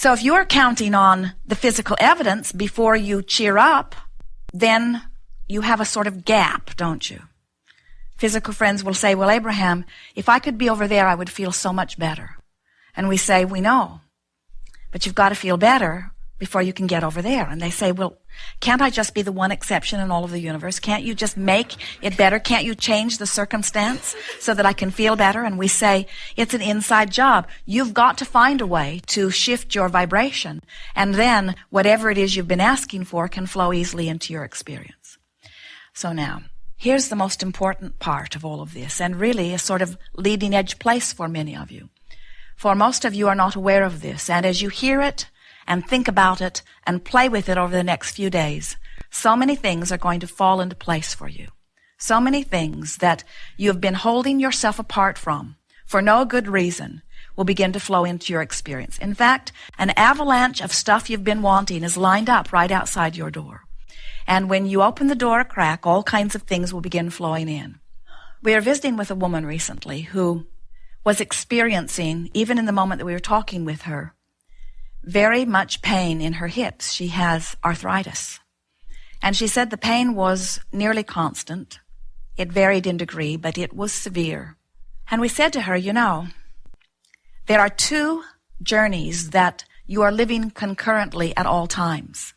So if you're counting on the physical evidence before you cheer up, then you have a sort of gap, don't you? Physical friends will say, well, Abraham, if I could be over there, I would feel so much better. And we say, we know, but you've got to feel better before you can get over there. And they say, well, can't I just be the one exception in all of the universe? Can't you just make it better? Can't you change the circumstance so that I can feel better? And we say, it's an inside job. You've got to find a way to shift your vibration. And then whatever it is you've been asking for can flow easily into your experience. So now, here's the most important part of all of this, and really a sort of leading edge place for many of you. For most of you are not aware of this, and as you hear it and think about it and play with it over the next few days, so many things are going to fall into place for you. So many things that you have been holding yourself apart from for no good reason will begin to flow into your experience. In fact, an avalanche of stuff you've been wanting is lined up right outside your door. And when you open the door a crack, all kinds of things will begin flowing in. We were visiting with a woman recently who was experiencing, even in the moment that we were talking with her, very much pain in her hips. She has arthritis. And she said the pain was nearly constant. It varied in degree, but it was severe. And we said to her, you know, there are two journeys that you are living concurrently at all times.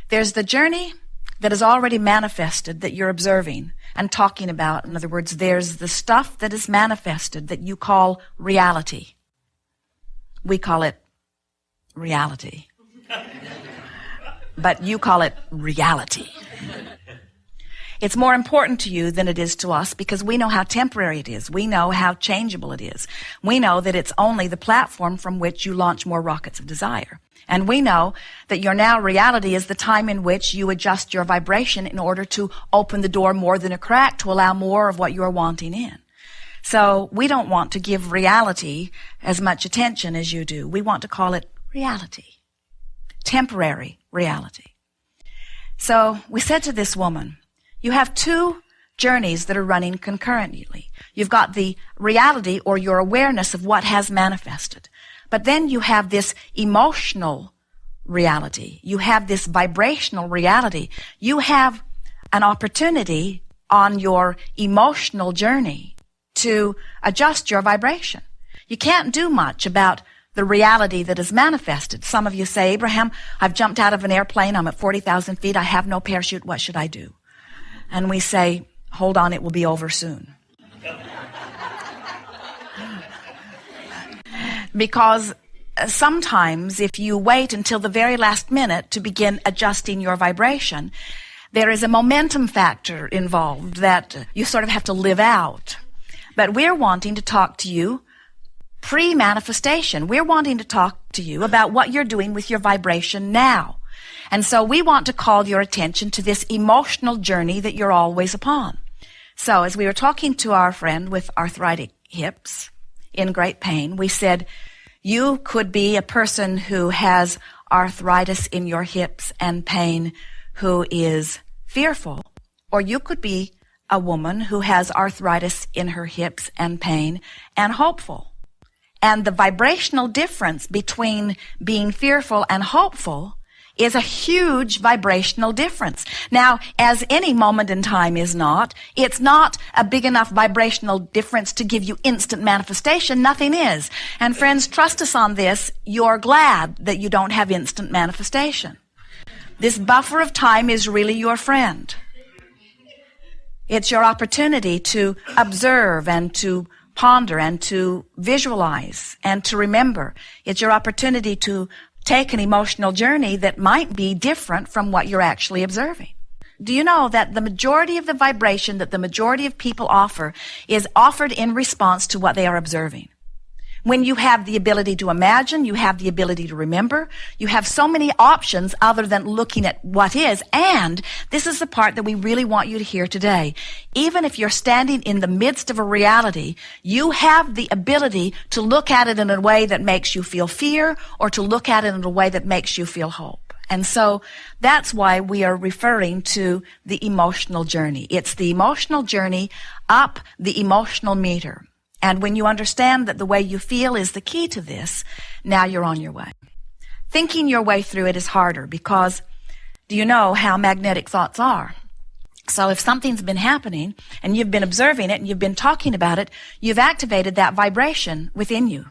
There's the journey that is already manifested that you're observing and talking about. In other words, there's the stuff that is manifested that you call reality. We call it reality. But you call it reality. It's more important to you than it is to us because we know how temporary it is. We know how changeable it is. We know that it's only the platform from which you launch more rockets of desire. And we know that your now reality is the time in which you adjust your vibration in order to open the door more than a crack to allow more of what you are wanting in. So we don't want to give reality as much attention as you do. We want to call it reality. Temporary reality. So we said to this woman, you have two journeys that are running concurrently. You've got the reality or your awareness of what has manifested. But then you have this emotional reality. You have this vibrational reality. You have an opportunity on your emotional journey to adjust your vibration. You can't do much about the reality that is manifested. Some of you say, Abraham, I've jumped out of an airplane. I'm at 40,000 feet. I have no parachute. What should I do? And we say, hold on, it will be over soon. Because sometimes if you wait until the very last minute to begin adjusting your vibration, there is a momentum factor involved that you sort of have to live out. But we're wanting to talk to you pre-manifestation. We're wanting to talk to you about what you're doing with your vibration now. And so we want to call your attention to this emotional journey that you're always upon. So as we were talking to our friend with arthritic hips in great pain, we said, you could be a person who has arthritis in your hips and pain who is fearful, or you could be a woman who has arthritis in her hips and pain and hopeful. And the vibrational difference between being fearful and hopeful is a huge vibrational difference. Now, as any moment in time is not, it's not a big enough vibrational difference to give you instant manifestation. Nothing is. And friends, trust us on this. You're glad that you don't have instant manifestation. This buffer of time is really your friend. It's your opportunity to observe and to ponder and to visualize and to remember. It's your opportunity to take an emotional journey that might be different from what you're actually observing. Do you know that the majority of the vibration that the majority of people offer is offered in response to what they are observing? When you have the ability to imagine, you have the ability to remember, you have so many options other than looking at what is. And this is the part that we really want you to hear today. Even if you're standing in the midst of a reality, you have the ability to look at it in a way that makes you feel fear or to look at it in a way that makes you feel hope. And so that's why we are referring to the emotional journey. It's the emotional journey up the emotional meter. And when you understand that the way you feel is the key to this, now you're on your way. Thinking your way through it is harder because do you know how magnetic thoughts are? So if something's been happening and you've been observing it and you've been talking about it, you've activated that vibration within you.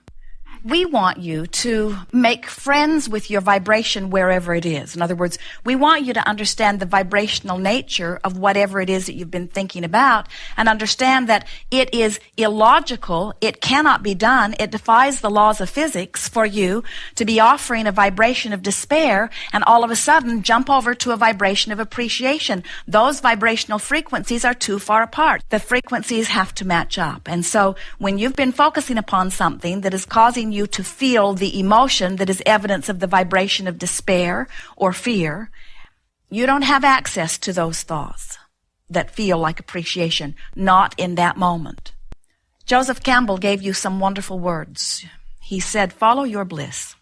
We want you to make friends with your vibration wherever it is. In other words, we want you to understand the vibrational nature of whatever it is that you've been thinking about and understand that it is illogical, it cannot be done, it defies the laws of physics for you to be offering a vibration of despair and all of a sudden jump over to a vibration of appreciation. Those vibrational frequencies are too far apart. The frequencies have to match up. And so when you've been focusing upon something that is causing you to feel the emotion that is evidence of the vibration of despair or fear, you don't have access to those thoughts that feel like appreciation, not in that moment. Joseph Campbell gave you some wonderful words. He said, follow your bliss.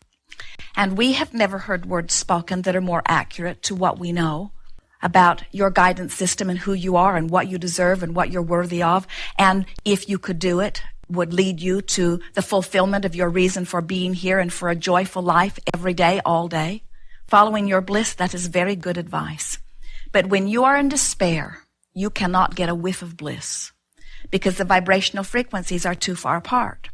And we have never heard words spoken that are more accurate to what we know about your guidance system and who you are and what you deserve and what you're worthy of. And if you could do it, would lead you to the fulfillment of your reason for being here and for a joyful life every day, all day. Following your bliss, that is very good advice. But when you are in despair, you cannot get a whiff of bliss because the vibrational frequencies are too far apart.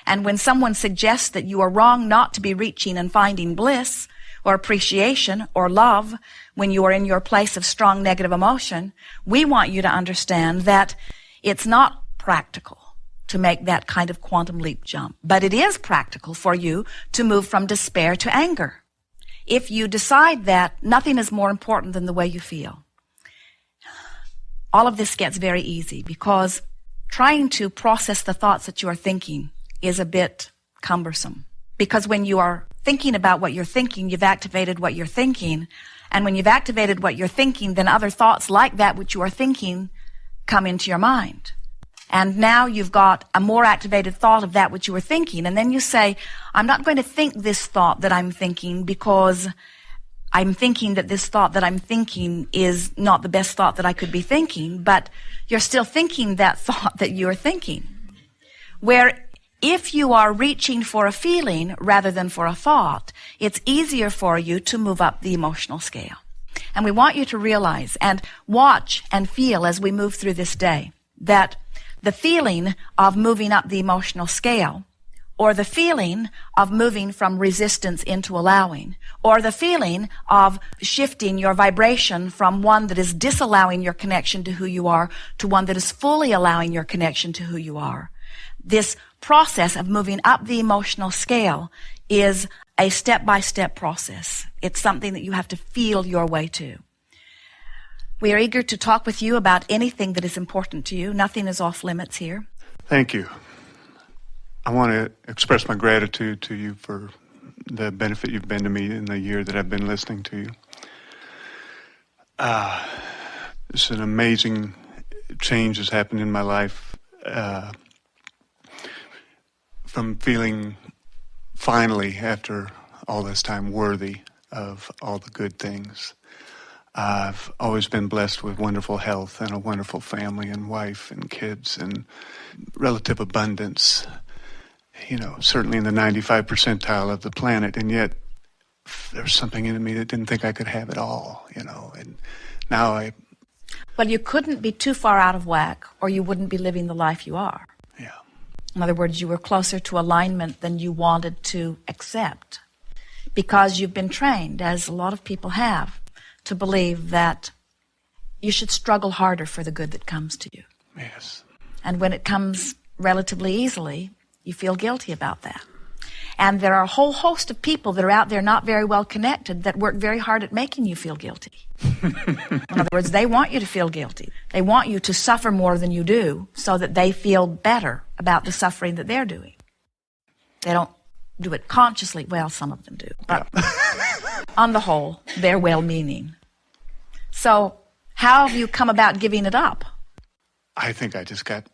And when someone suggests that you are wrong not to be reaching and finding bliss or appreciation or love when you are in your place of strong negative emotion, we want you to understand that it's not practical to make that kind of quantum leap jump. But it is practical for you to move from despair to anger. If you decide that nothing is more important than the way you feel, all of this gets very easy because trying to process the thoughts that you are thinking is a bit cumbersome. Because when you are thinking about what you're thinking, you've activated what you're thinking. And when you've activated what you're thinking, then other thoughts like that which you are thinking come into your mind. And now you've got a more activated thought of that which you were thinking. And then you say, I'm not going to think this thought that I'm thinking because I'm thinking that this thought that I'm thinking is not the best thought that I could be thinking. But you're still thinking that thought that you're thinking. Where if you are reaching for a feeling rather than for a thought, it's easier for you to move up the emotional scale. And we want you to realize and watch and feel as we move through this day that the feeling of moving up the emotional scale, or the feeling of moving from resistance into allowing, or the feeling of shifting your vibration from one that is disallowing your connection to who you are to one that is fully allowing your connection to who you are. This process of moving up the emotional scale is a step-by-step process. It's something that you have to feel your way to. We are eager to talk with you about anything that is important to you. Nothing is off limits here. Thank you. I want to express my gratitude to you for the benefit you've been to me in the year that I've been listening to you. It's an amazing change has happened in my life. From feeling finally, after all this time, worthy of all the good things. I've always been blessed with wonderful health and a wonderful family and wife and kids and relative abundance, certainly in the 95th percentile of the planet. And yet there's something in me that didn't think I could have it all, and now Well, you couldn't be too far out of whack or you wouldn't be living the life you are. Yeah. In other words, you were closer to alignment than you wanted to accept because you've been trained, as a lot of people have, to believe that you should struggle harder for the good that comes to you. Yes. And when it comes relatively easily, you feel guilty about that. And there are a whole host of people that are out there not very well connected that work very hard at making you feel guilty. In other words, they want you to feel guilty. They want you to suffer more than you do so that they feel better about the suffering that they're doing. They don't do it consciously. Well, some of them do. But on the whole, they're well-meaning. So how have you come about giving it up? I think I just got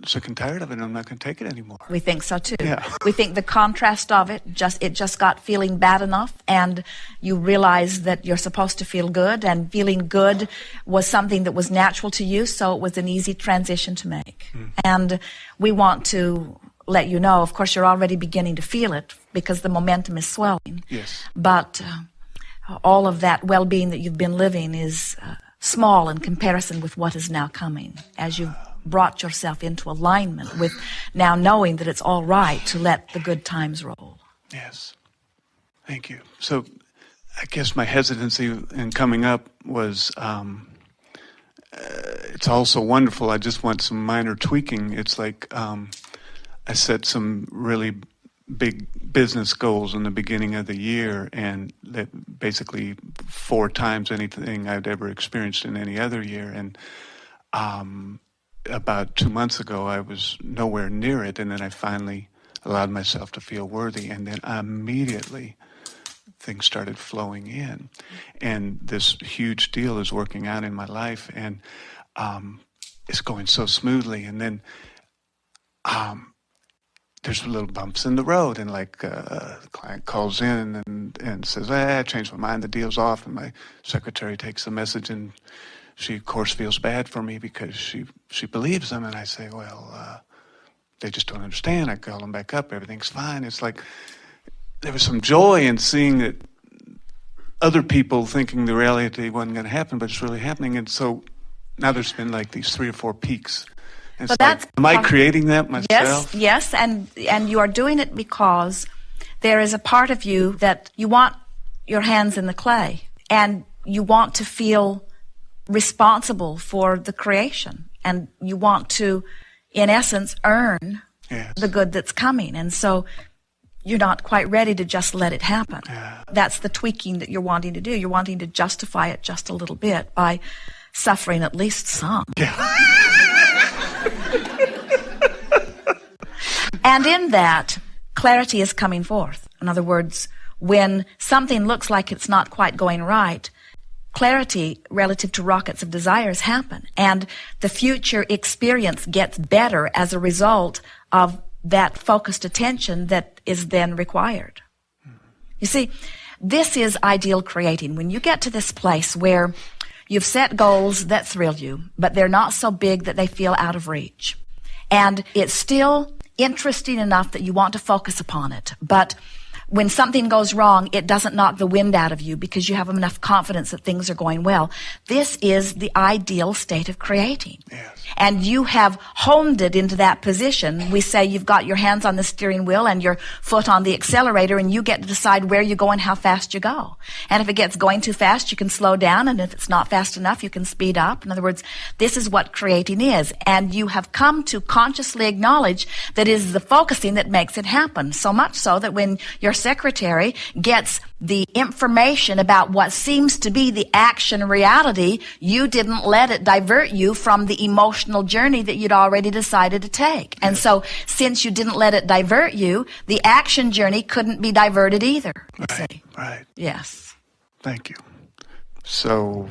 sick and tired of it, and I'm not going to take it anymore. We think so too. Yeah. We think the contrast of it just got feeling bad enough, and you realize that you're supposed to feel good, and feeling good was something that was natural to you, so it was an easy transition to make. And we want to let you know, of course, you're already beginning to feel it because the momentum is swelling. Yes. But all of that well-being that you've been living is small in comparison with what is now coming as you've brought yourself into alignment with now knowing that it's all right to let the good times roll. Yes. Thank you. So I guess my hesitancy in coming up was it's also wonderful. I just want some minor tweaking. It's like I set some really big business goals in the beginning of the year, and that basically 4 times anything I'd ever experienced in any other year. And about 2 months ago, I was nowhere near it, and then I finally allowed myself to feel worthy, and then immediately things started flowing in, and this huge deal is working out in my life, and it's going so smoothly. And then there's little bumps in the road, and like the client calls in and says, I changed my mind, the deal's off, and my secretary takes the message, and she of course feels bad for me because she believes them, and I say, well, they just don't understand. I call them back up, everything's fine. It's like there was some joy in seeing that other people thinking the reality wasn't going to happen, but it's really happening. And so now there's been like these 3 or 4 peaks. And it's like, am I creating that myself? Yes, and you are doing it because there is a part of you that you want your hands in the clay, and you want to feel responsible for the creation, and you want to, in essence, earn the good that's coming. And so you're not quite ready to just let it happen. Yeah. That's the tweaking that you're wanting to do. You're wanting to justify it just a little bit by suffering at least some. Yeah. And in that, clarity is coming forth. In other words, when something looks like it's not quite going right, clarity relative to rockets of desires happen, and the future experience gets better as a result of that focused attention that is then required. You see, this is ideal creating. When you get to this place where you've set goals that thrill you, but they're not so big that they feel out of reach, and it's still interesting enough that you want to focus upon it, but when something goes wrong, it doesn't knock the wind out of you because you have enough confidence that things are going well. This is the ideal state of creating. Yes. And you have honed it into that position. We say you've got your hands on the steering wheel and your foot on the accelerator, and you get to decide where you go and how fast you go. And if it gets going too fast, you can slow down, and if it's not fast enough, you can speed up. In other words, this is what creating is. And you have come to consciously acknowledge that it is the focusing that makes it happen. So much so that when your secretary gets the information about what seems to be the action reality, you didn't let it divert you from the emotional journey that you'd already decided to take. And so since you didn't let it divert you, the action journey couldn't be diverted either. Right, right. Yes. Thank you. So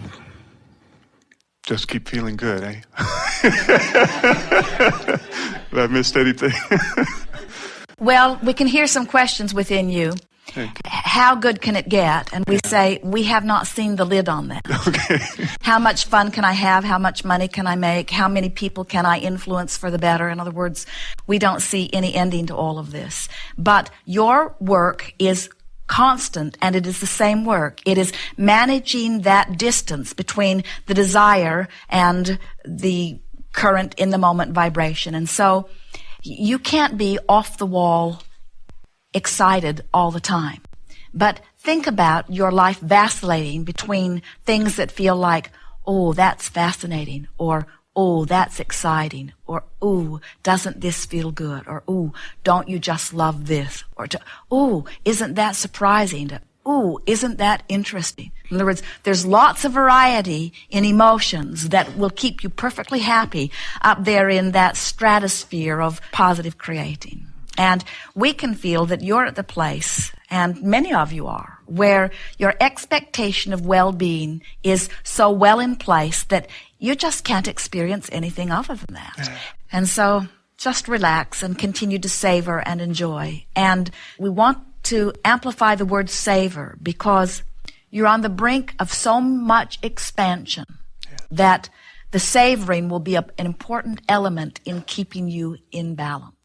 just keep feeling good, eh? Have I missed anything? Well, we can hear some questions within you. How good can it get? And we say, we have not seen the lid on that. Okay. How much fun can I have? How much money can I make? How many people can I influence for the better? In other words, we don't see any ending to all of this. But your work is constant, and it is the same work. It is managing that distance between the desire and the current in the moment vibration. And so you can't be off the wall excited all the time. But think about your life vacillating between things that feel like, oh, that's fascinating, or oh, that's exciting, or oh, doesn't this feel good, or oh, don't you just love this, or oh, isn't that surprising, oh, isn't that interesting. In other words, there's lots of variety in emotions that will keep you perfectly happy up there in that stratosphere of positive creating. And we can feel that you're at the place, and many of you are, where your expectation of well-being is so well in place that you just can't experience anything other than that. Yeah. And so just relax and continue to savor and enjoy. And we want to amplify the word savor because you're on the brink of so much expansion that the savoring will be an important element in keeping you in balance.